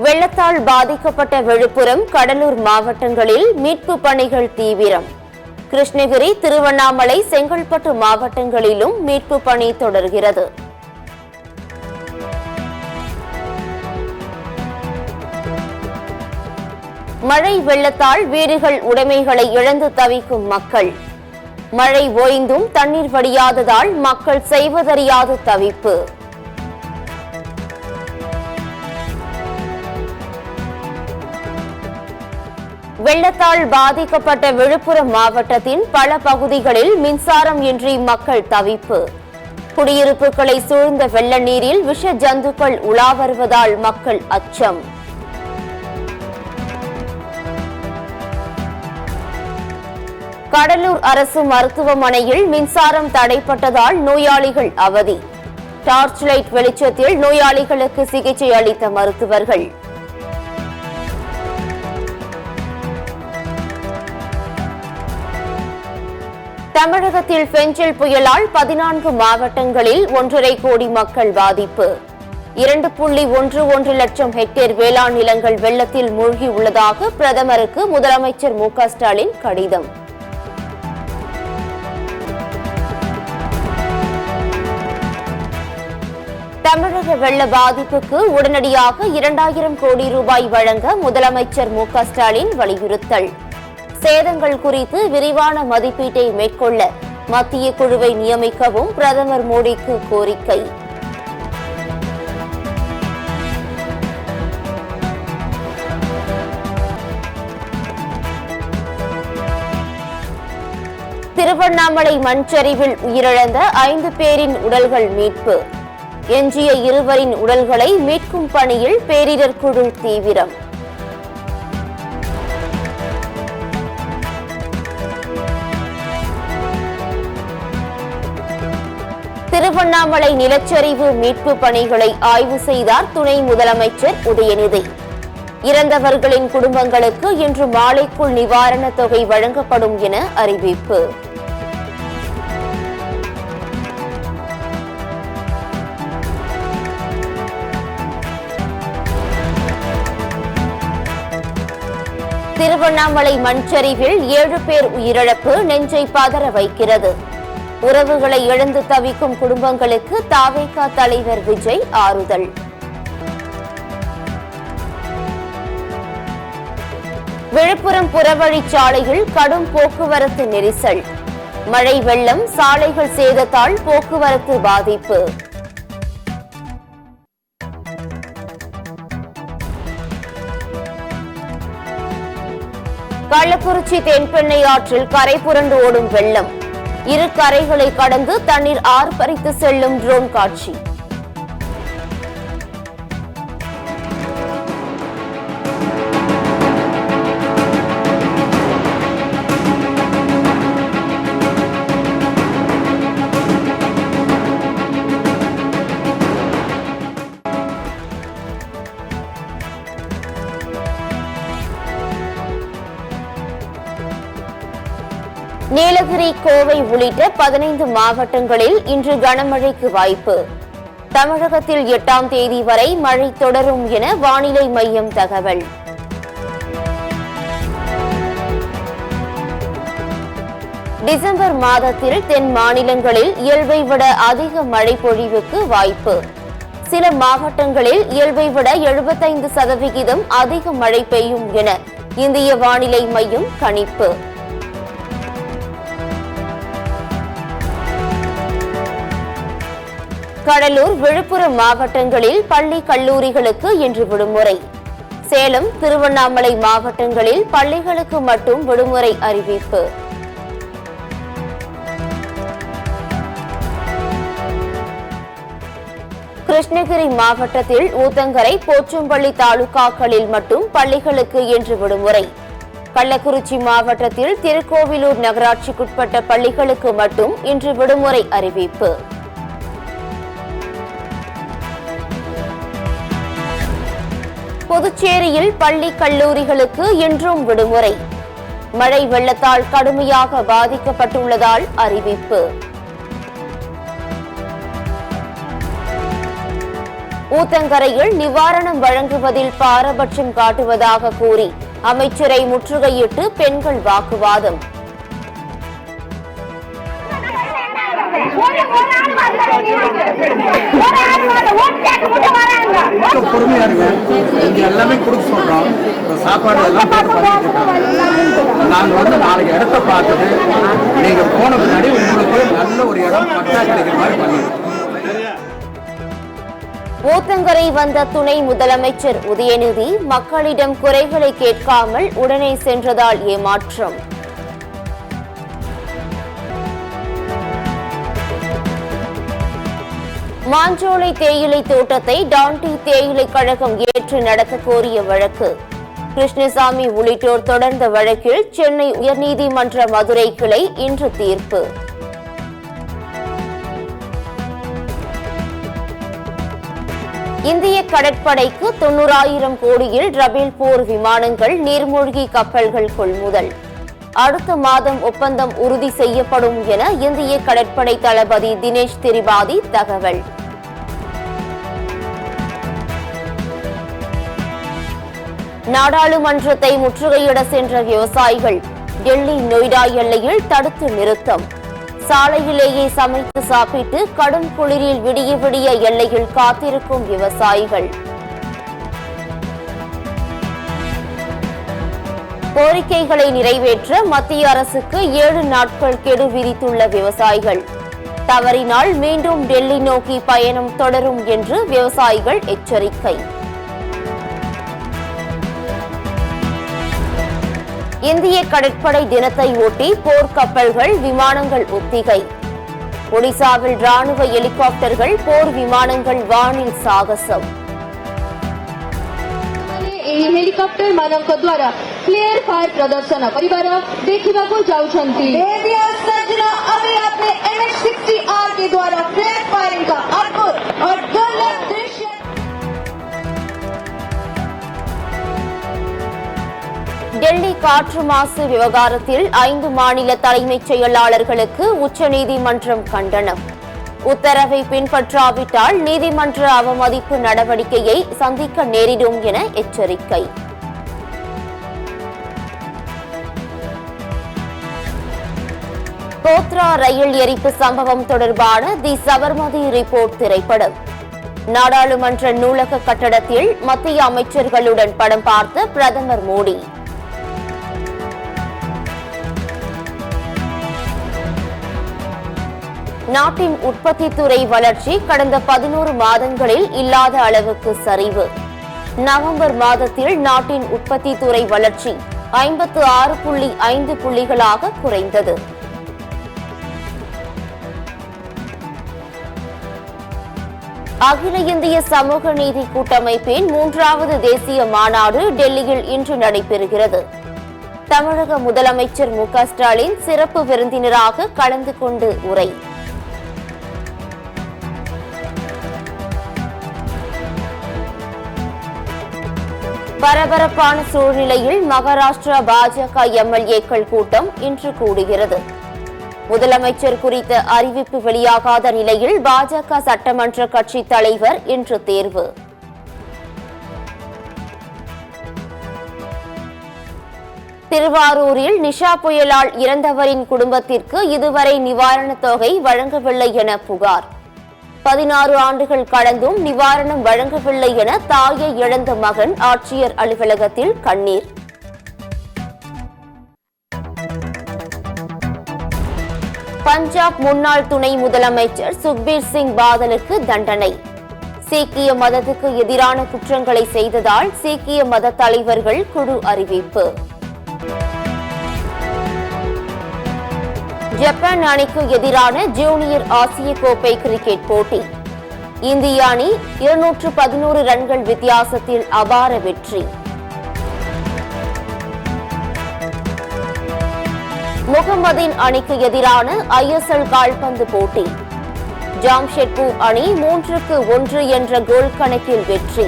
வெள்ளத்தால் பாதிக்கப்பட்ட விழுப்புரம், கடலூர் மாவட்டங்களில் மீட்பு பணிகள் தீவிரம். கிருஷ்ணகிரி, திருவண்ணாமலை, செங்கல்பட்டு மாவட்டங்களிலும் மீட்பு பணி தொடர்கிறது. மழை வெள்ளத்தால் வீடுகள், உடைமைகளை இழந்து தவிக்கும் மக்கள். மழை ஓய்ந்தும் தண்ணீர் வடியாததால் மக்கள் செய்வதறியாது தவிப்பு. வெள்ளத்தால் பாதிக்கப்பட்ட விழுப்புரம் மாவட்டத்தின் பல பகுதிகளில் மின்சாரம் இன்றி மக்கள் தவிப்பு. குடியிருப்புகளை சூழ்ந்த வெள்ள நீரில் விஷ ஜந்துக்கள் உலா வருவதால் மக்கள் அச்சம். கடலூர் அரசு மருத்துவமனையில் மின்சாரம் தடைப்பட்டதால் நோயாளிகள் அவதி. டார்ச் லைட் வெளிச்சத்தில் நோயாளிகளுக்கு சிகிச்சை அளித்த மருத்துவர்கள். தமிழகத்தில் பெஞ்சல் புயலால் 14 மாவட்டங்களில் 1.5 கோடி மக்கள் பாதிப்பு. 2.11 லட்சம் ஹெக்டேர் வேளாண் நிலங்கள் வெள்ளத்தில் மூழ்கி உள்ளதாக பிரதமருக்கு முதலமைச்சர் மு.க. ஸ்டாலின் கடிதம். தமிழக வெள்ள பாதிப்புக்கு உடனடியாக 2000 கோடி ரூபாய் வழங்க முதலமைச்சர் மு.க. ஸ்டாலின் வலியுறுத்தல். சேதங்கள் குறித்து விரிவான மதிப்பீட்டை மேற்கொள்ள மத்திய குழுவை நியமிக்கவும் பிரதமர் மோடிக்கு கோரிக்கை. திருவண்ணாமலை மண்சரிவில் உயிரிழந்த 5 பேரின் உடல்கள் மீட்பு. எஞ்சிய 2 உடல்களை மீட்கும் பணியில் பேரிடர் குழு தீவிரம். திருவண்ணாமலை நிலச்சரிவு மீட்பு பணிகளை ஆய்வு செய்தார் துணை முதலமைச்சர் உதயநிதி. இறந்தவர்களின் குடும்பங்களுக்கு இன்று மாலைக்குள் நிவாரணத் தொகை வழங்கப்படும் என அறிவிப்பு. திருவண்ணாமலை மண்சரிவில் 7 பேர் உயிரிழப்பு நெஞ்சை பதற வைக்கிறது. உறவுகளை இழந்து தவிக்கும் குடும்பங்களுக்கு தாவேகா தலைவர் விஜய் ஆறுதல். விழுப்புரம் புறவழிச்சாலையில் கடும் போக்குவரத்து நெரிசல். மழை வெள்ளம், சாலைகள் சேதத்தால் போக்குவரத்து பாதிப்பு. கள்ளக்குறிச்சி தென்பெண்ணை ஆற்றில் கரை புரண்டு ஓடும் வெள்ளம். 2 கரைகளை கடந்து தண்ணீர் ஆர்ப்பரித்து செல்லும் ட்ரோன் காட்சி. நீலகிரி, கோவை உள்ளிட்ட 15 மாவட்டங்களில் இன்று கனமழைக்கு வாய்ப்பு. தமிழகத்தில் 8ஆம் தேதி வரை மழை தொடரும் என வானிலை மையம் தகவல். டிசம்பர் மாதத்தில் தென் மாநிலங்களில் இயல்பை விட அதிக மழை பொழிவுக்கு வாய்ப்பு. சில மாவட்டங்களில் இயல்பை விட 75% அதிக மழை பெய்யும் என இந்திய வானிலை மையம் கணிப்பு. கடலூர், விழுப்புரம் மாவட்டங்களில் பள்ளி, கல்லூரிகளுக்கு இன்று விடுமுறை. சேலம், திருவண்ணாமலை மாவட்டங்களில் பள்ளிகளுக்கு மட்டும் விடுமுறை அறிவிப்பு. கிருஷ்ணகிரி மாவட்டத்தில் ஊத்தங்கரை, போச்சம்பள்ளி தாலுகாக்களில் மட்டும் பள்ளிகளுக்கு இன்று விடுமுறை. கள்ளக்குறிச்சி மாவட்டத்தில் திருக்கோவிலூர் நகராட்சிக்குட்பட்ட பள்ளிகளுக்கு மட்டும் இன்று விடுமுறை அறிவிப்பு. புதுச்சேரியில் பள்ளி, கல்லூரிகளுக்கு இன்றும் விடுமுறை. மழை வெள்ளத்தால் கடுமையாக பாதிக்கப்பட்டுள்ளதால் அறிவிப்பு. ஊத்தங்கரையில் நிவாரணம் வழங்குவதில் பாரபட்சம் காட்டுவதாக கூறி அமைச்சரை முற்றுகையிட்டு பெண்கள் வாக்குவாதம். பொறுமையா இருங்க, இங்க எல்லாமே கொடுக்க சொல்றோம், சாப்பாடு எல்லாம் நாங்க நாளைக்கு இடத்த பார்த்துட்டு நீங்க போன பின்னாடி உங்களுக்கு நல்ல ஒரு இடம் பட்டா கிடைக்கிற மாதிரி பண்ணுவோம். ஊத்தங்கரை வந்த துணை முதலமைச்சர் உதயநிதி மக்களிடம் குறைகளை கேட்காமல் உடனே சென்றதால் ஏமாற்றம். மாஞ்சோலை தேயிலை தோட்டத்தை டான்டி தேயிலை கழகம் ஏற்று நடத்த கோரிய வழக்கு. கிருஷ்ணசாமி உள்ளிட்டோர் தொடர்ந்த வழக்கில் சென்னை உயர்நீதிமன்ற மதுரை கிளை இன்று தீர்ப்பு. இந்திய கடற்படைக்கு 90,000 கோடியில் ரபேல் போர் விமானங்கள், நீர்மூழ்கி கப்பல்கள் கொள்முதல். அடுத்த மாதம் ஒப்பந்தம் உறுதி செய்யப்படும் என இந்திய கடற்படை தளபதி தினேஷ் திரிபாதி தகவல். நாடாளுமன்றத்தை முற்றுகையிட சென்ற விவசாயிகள் டெல்லி நொய்டா எல்லையில் தடுத்து நிறுத்தம். சாலையிலேயே சமைத்து சாப்பிட்டு கடும் குளிரில் விடிய விடிய எல்லையில் காத்திருக்கும் விவசாயிகள். கோரிக்கைகளை நிறைவேற்ற மத்திய அரசுக்கு 7 நாட்கள் கெடு விதித்துள்ள விவசாயிகள். தவறினால் மீண்டும் டெல்லி நோக்கி பயணம் தொடரும் என்று விவசாயிகள் எச்சரிக்கை. இந்திய கடற்படை தினத்தை ஒட்டி போர்க்கப்பல்கள், விமானங்கள் ஒத்திகை. ஒடிசாவில் ராணுவ ஹெலிகாப்டர்கள், போர் விமானங்கள் வானில் சாகசம். हेलिकॉप्टर मानक द्वारा क्लियर फायर प्रदर्शन परिवार देखा जाऊँगी। MH-60R के द्वारा क्लियर फायरिंग का अद्भुत और दुर्लभ दृश्य। டெல்லி காற்று மாசு விவகாரத்தில் 5 மாநில தலைமைச் செயலாளர்களுக்கு உச்சநீதிமன்றம் கண்டனம். உத்தரவை பின்பற்றாவிட்டால் நீதிமன்ற அவமதிப்பு நடவடிக்கையை சந்திக்க நேரிடும் என எச்சரிக்கை. கோத்ரா ரயில் எரிப்பு சம்பவம் தொடர்பான தி சபர்மதி ரிப்போர்ட் திரைப்படம். நாடாளுமன்ற நூலக கட்டடத்தில் மத்திய அமைச்சர்களுடன் படம் பார்த்த பிரதமர் மோடி. நாட்டின் உற்பத்தி துறை வளர்ச்சி கடந்த 11 மாதங்களில் இல்லாத அளவுக்கு சரிவு. நவம்பர் மாதத்தில் நாட்டின் உற்பத்தி துறை வளர்ச்சி 56.5 புள்ளிகளாக குறைந்தது. அகில இந்திய சமூக நீதி கூட்டமைப்பின் 3வது தேசிய மாநாடு டெல்லியில் இன்று நடைபெறுகிறது. தமிழக முதலமைச்சர் மு.க.ஸ்டாலின் சிறப்பு விருந்தினராக கலந்து கொண்டு உரை. பரபரப்பான சூழ்நிலையில் மகாராஷ்டிரா பாஜக எம்எல்ஏக்கள் கூட்டம் இன்று கூடுகிறது. முதலமைச்சர் குறித்த அறிவிப்பு வெளியாகாத நிலையில் பாஜக சட்டமன்ற கட்சி தலைவர் இன்று தேர்வு. திருவாரூரில் நிஷா புயலால் இறந்தவரின் குடும்பத்திற்கு இதுவரை நிவாரணத் தொகை வழங்கவில்லை என புகார். 16 ஆண்டுகள் கடந்தும் நிவாரணம் வழங்கவில்லை என தாயை இழந்த மகன் ஆட்சியர் அலுவலகத்தில் கண்ணீர். பஞ்சாப் முன்னாள் துணை முதலமைச்சர் சுக்பீர் சிங் பாதலுக்கு தண்டனை. சீக்கிய மதத்துக்கு எதிரான குற்றங்களை செய்ததால் சீக்கிய மத தலைவர்கள் குழு அறிவிப்பு. ஜப்பான் அணிக்கு எதிரான ஜூனியர் ஆசிய கோப்பை கிரிக்கெட் போட்டி. இந்திய அணி 211 ரன்கள் வித்தியாசத்தில் அபார வெற்றி. முகமதின் அணிக்கு எதிரான ISL கால்பந்து போட்டி. ஜாம்ஷெட்பூர் அணி 3-1 என்ற கோல் கணக்கில் வெற்றி.